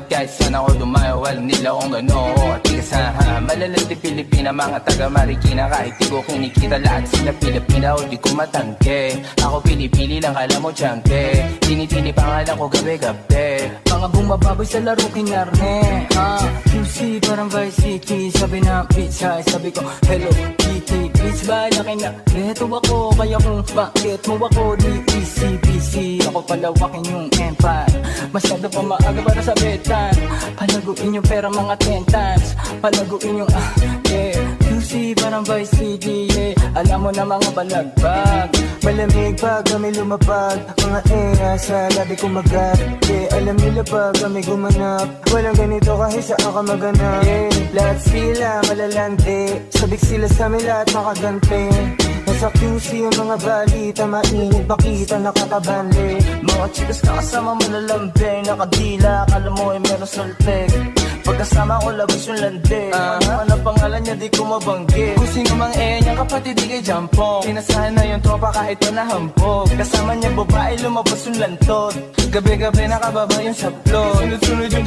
kahit saan ako dumayo, alam nila kung gano'n ako katigasahan. Malalandi Pilipina, mga taga Marikina, kahit di ko kinikita lahat sila Pilipina o di ko matangke. Ako pili-pili lang, kala mo tiyangke, tinitili pangalan ko gabi-gabi. Mga bumababoy sa laro kinarne, QC parang Vice City. Sabi na pizza, sabi ko hello Kitty. Bitch ba laki na reto ako, kaya kung bakit mo ako di easy-peasy. Ako palawakin yung empire, masyado pa maaga para sa betan. Palaguin yung pera mga 10 times, palaguin yung yeah. QC parang Vice City, yeah. Alam mo na mga balagbag, Malamig pag kami lumapag, mga sa labi kumagat, yeah. Alam nila pag kami gumanap, walang ganito kahit saan ka maganap, yeah. Lahat sila malalandi, sabik sila sa amin lahat makagante. Nasa QC yung mga balita, mainit makita nakakabali. mga chicas na kasama malalambing, nakadila, akala mo ay meron salpeg. Pagkasama ko labas yung lande, ano man ang pangalan niya di ko mabanggit. Kung sino mang niyang kapatid di kay Jampong, sinasahan na yung tropa kahit pa nahambog. Kasama niya babae lumabas yung lantod, Gabi-gabi nakababa yung saplot, sunod-sunod yung